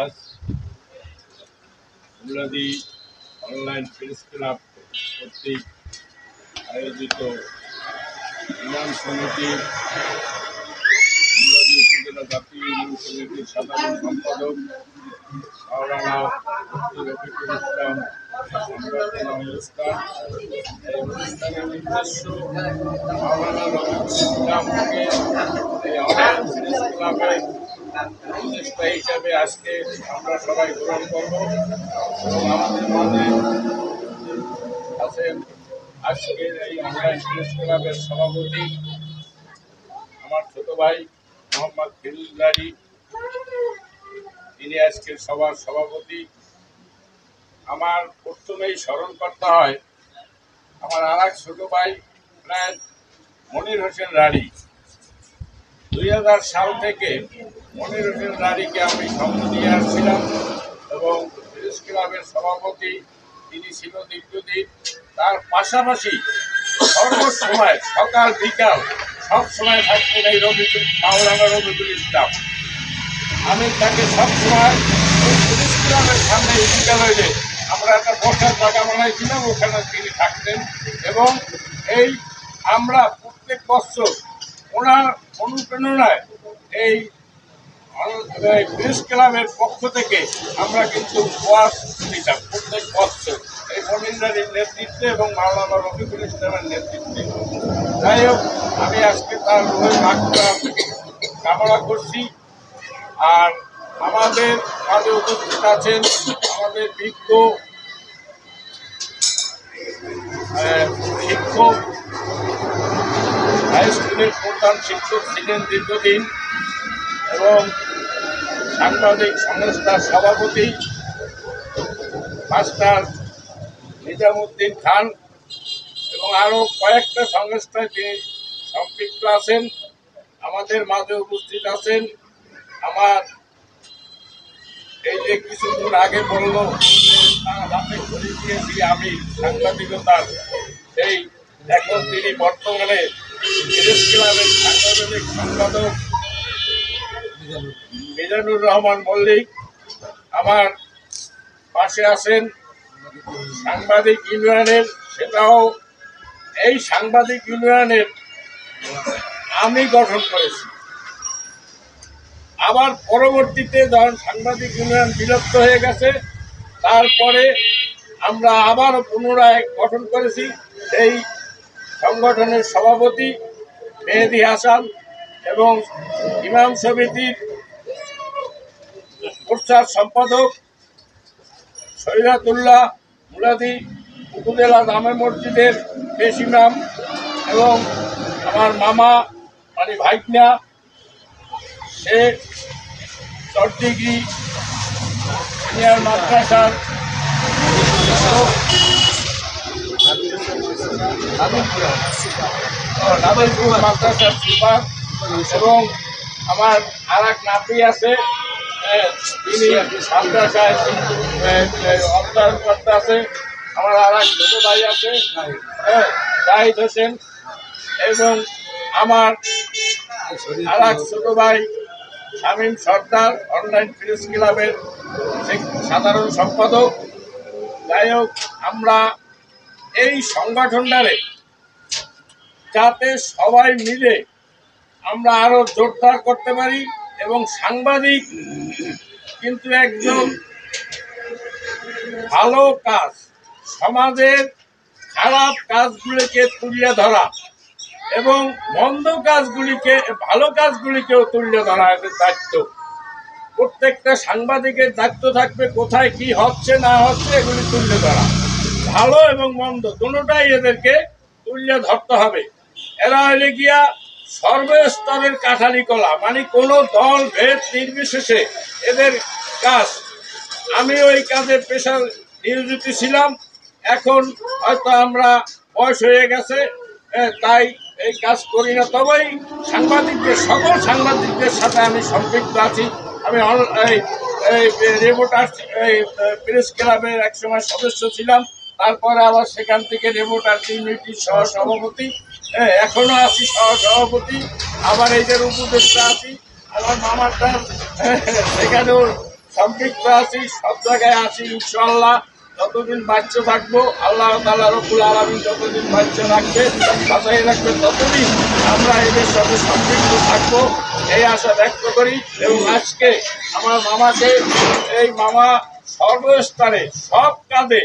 আজ মুলাদি online press club কর্তৃক আয়োজিত ইউনিয়ন সমিতির মুলাদি উপজেলা জাতীয় ইউনিয়ন সমিতির সাধারণ সম্পাদক মাওলানা মুফতি রফিকুল ইসলাম সংবর্ধনা অনুষ্ঠান। এই অনুষ্ঠানের উদ্দেশ্য মাওলানা রফিকুল ইসলামকে এই অনলাইন প্রেস ক্লাবের উপদেষ্টা হিসাবে আজকে আমরা সবাই গ্রহণ করব এবং আমাদের মাঝে আছেন আজকের এই অনলাইন প্রেস ক্লাবের সভাপতি আমার ছোট ভাই মোহাম্মদ ফিরুজদারি, তিনি আজকের সভার সভাপতি। আমার প্রথমেই স্মরণ করতে হয় আমার আর এক ছোট ভাই প্রায় মনির হোসেন রানী। 2000 সাল থেকে মনির হোসেন রানীকে আমি সঙ্গ দিয়ে আসছিলাম এবং প্রেস ক্লাবের সভাপতি তিনি ছিল দীর্ঘদিন। তার পাশাপাশি সর্বসময় সকাল বিকাল সব সময় থাকতেন এই মাওলানা রফিকুল ইসলাম। আমি তাকে সবসময় প্রেস ক্লাবের সামনে বিদ্যালয়ে আমরা একটা বসার জায়গা বানাইছিলাম, ওখানে তিনি থাকতেন এবং এই আমরা প্রত্যেক বছর ওনার অনুপ্রেরণায় এই প্রেস ক্লাবের পক্ষ থেকে আমরা কিন্তু ওয়াজ দিতাম প্রত্যেক বছর এই মনিন্দারির নেতৃত্বে এবং মাওলানা রফিকুল ইসলামের নেতৃত্বে। যাই হোক, আমি আজকে তার রুহের মাগফিরাত কামনা করছি। আর আমাদের মাঝে উপস্থিত আছেন আমাদের বিজ্ঞ শিক্ষক, হাই স্কুলের প্রধান শিক্ষক ছিলেন দীর্ঘদিন এবং সাংবাদিক সংস্থার সভাপতি মাস্টার নিজামুদ্দিন খান এবং আরও কয়েকটা সংস্থায় তিনি সম্পৃক্ত আছেন। আমাদের মাঝে উপস্থিত আছেন আমার এই যে কিছুদিন আগে বলল হাতে করে দিয়েছি আমি সাংবাদিকতার, সেই এখন তিনি বর্তমানে প্রেস ক্লাবের সাংগঠনিক সম্পাদক মিজানুর রহমান মল্লিক। আমার পাশে আছেন সাংবাদিক ইউনিয়নের, সেটাও এই সাংবাদিক ইউনিয়নের আমি গঠন করেছি। আবার পরবর্তীতে যখন সাংবাদিক ইউনিয়ন বিলুপ্ত হয়ে গেছে তারপরে আমরা আবারও পুনরায় গঠন করেছি। এই সংগঠনের সভাপতি মেহেদি হাসান এবং ইমাম সমিতির প্রচার সম্পাদক শরীয়তুল্লাহ মুলাদি উপজেলা জামে মসজিদের পেশ ইমাম এবং আমার মামা মানে ভাইকনা, সে 4 ডিগ্রি সিনিয়র মাদ্রাসার নাদিলপুর মাদ্রাসার সুপার এবং আমার আর এক নাতি আছে, তিনি মাদ্রাসায় অধ্যয়ন করতে আছে। আমার আর এক ছোট ভাই আছে জাহিদ হোসেন এবং আমার আর এক ছোট ভাই শামীম সর্দার, অনলাইন প্রেস ক্লাবের সাধারণ সম্পাদক। যাই হোক, আমরা এই সংগঠনটারে যাতে সবাই মিলে আমরা আরো জোরদার করতে পারি এবং সাংবাদিক কিন্তু একজন ভালো কাজ, সমাজের খারাপ কাজগুলিকে তুলে ধরা এবং মন্দ কাজগুলিকে, ভালো কাজগুলিকেও তুলে ধরা এদের দায়িত্ব। প্রত্যেকটা সাংবাদিকের দায়িত্ব থাকবে কোথায় কি হচ্ছে না হচ্ছে এগুলি তুলে ধরা, ভালো এবং মন্দ দুটোটাই এদেরকে তুলে ধরতে হবে। এরা হলে গিয়া সর্বস্তরের কাঠালি কলা, মানে কোনো দল ভেদ নির্বিশেষে এদের কাজ। আমি ওই কাজে পেশার নিয়োজিত ছিলাম, এখন হয়তো আমরা বয়স হয়ে গেছে তাই এই কাজ করি না, তবেই সাংবাদিকদের সকল সাংবাদিকদের সাথে আমি সম্পৃক্ত আছি। আমি রিপোর্টার প্রেস ক্লাবের একসময় সদস্য ছিলাম, তারপরে আবার সেখান থেকে রিপোর্টার ইউনিটির সহসভাপতি, এখনো আছি সহসভাপতি, আবার এই যে উপদেষ্টা আছি। আমার মামাটা সেখানেও সম্পৃক্ত আছি, সব জায়গায় আছি ইনশাআল্লাহ। যতদিন বাচ্চা থাকবো, আল্লাহ তাআলা রব্বুল আলামিন যতদিন বাচ্চা রাখবে, বাঁচাই রাখবে, ততদিন আমরা এদের সাথে সম্পৃক্ত থাকবো এই আশা ব্যক্ত করি। এবং আজকে আমার মামাকে, এই মামা সর্বস্তরে সব কাজে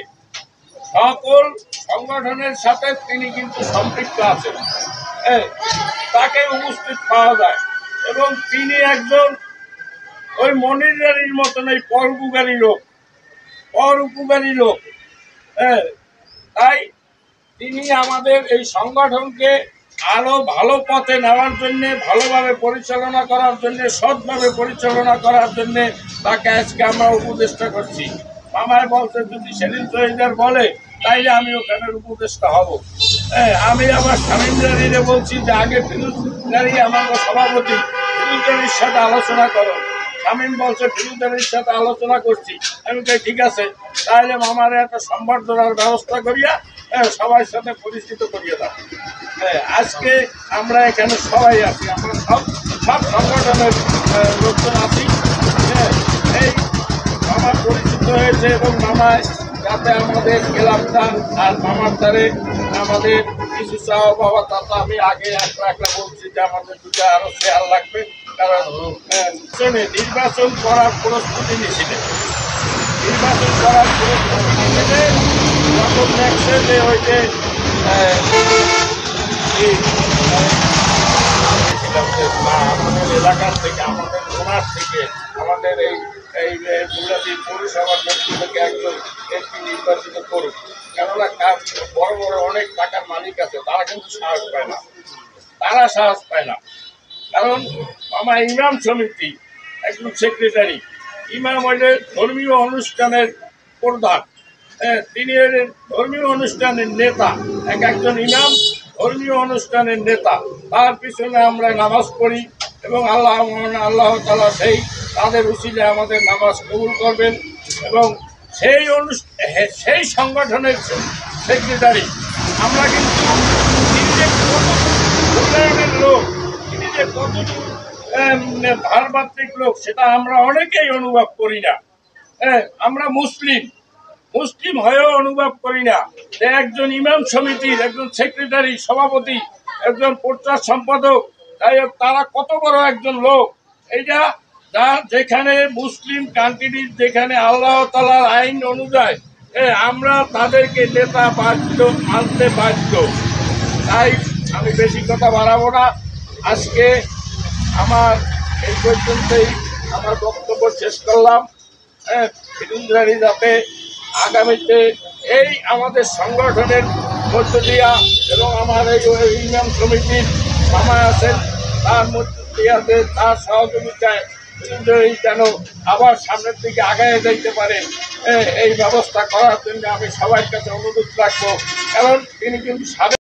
সকল সংগঠনের সাথে তিনি কিন্তু সম্পৃক্ত আছেন, তাকে উপস্থিত পাওয়া যায়। এবং তিনি একজন ওই মনির রানীর মতন এই পরোপকারী লোক। তাই তিনি আমাদের এই সংগঠনকে আরো ভালো পথে নেওয়ার জন্য, ভালোভাবে পরিচালনা করার জন্য, সৎভাবে পরিচালনা করার জন্য তাকে আজকে আমরা উপদেষ্টা করছি। মামায় বলছে যদি সেলিম শহীদার বলে তাইলে আমি ওখানের উপদেষ্টা হব। আমি আবার শামীম রানীরে বলছি যে আগে ফিরোজ রানী আমার সভাপতি, ফিরোজ রানীর সাথে আলোচনা করো। শামীম বলছে ফিরোজ রানীর সাথে আলোচনা করছি। আমি বলি ঠিক আছে, তাহলে মামার একটা সম্বর্ধনার ব্যবস্থা করিয়া সবার সাথে পরিচিত করিয়ে দাও। আজকে আমরা এখানে সবাই আছি, আমরা সব সংগঠনের লোকজন আছি। এই মামা পরিচিত হয়েছে এবং মামায় যাতে আমাদের ক্লাবটা আর মামার দ্বারে আমাদের কিছু চাওয়া পাওয়া, তাতে আমি আগে একটা বলছি যে আমাদের দুটো আরো শেয়ার লাগবে। কারণ নির্বাচন করার প্রস্তুতি নিয়েছিলেন, যখন দেখছে যে ওই যে আমাদের এলাকার থেকে, আমাদের ওনার থেকে, আমাদের এই বুলাদি পৌরসভার পক্ষ থেকে একজন এমপি নির্বাচিত করুক। কেননা বড় বড় অনেক টাকার মালিক আছে, তারা কিন্তু সাহস পায় না। কারণ আমার ইমাম সমিতি একজন সেক্রেটারি, ইমাম হইলে ধর্মীয় অনুষ্ঠানের প্রধান, তিনি হলেন ধর্মীয় অনুষ্ঠানের নেতা। একজন ইমাম ধর্মীয় অনুষ্ঠানের নেতা, তার পিছনে আমরা নামাজ পড়ি এবং আল্লাহ তাআলা তাদের উসিলে আমাদের নামাজ কবুল করবেন। এবং সেই সংগঠনের সেক্রেটারি আমরা কিন্তু তিনি যে উন্নয়নের লোক, তিনি যে কতটুকু ভারবাত্রিক লোক, সেটা আমরা অনেকেই অনুভব করি না। আমরা মুসলিম হয়েও অনুভব করি না যে একজন ইমাম সমিতির একজন সেক্রেটারি, সভাপতি, একজন প্রচার সম্পাদক, তারা কত বড় একজন লোক। এইটা যা যেখানে মুসলিম কান্ট্রি, যেখানে আল্লাহ তাআলার আইন অনুযায়ী আমরা তাদেরকে নেতা মানতে বাধ্য। তাই আমি বেশি কথা বাড়াবো না, আজকে আমার এই পর্যন্তই আমার বক্তব্য শেষ করলাম। ফিরোজ রানী যাতে আগামীতে এই আমাদের সংগঠনের মধ্য দিয়া এবং আমার এই ইউনিয়ন সমিতির মামা আছেন তার মধ্য দিয়াতে, তার সহযোগিতায় যেন আবার সামনের দিকে আগায় যাইতে পারে, এই ব্যবস্থা করার জন্য আমি সবার কাছে অনুরোধ রাখবো। কারণ তিনি কিন্তু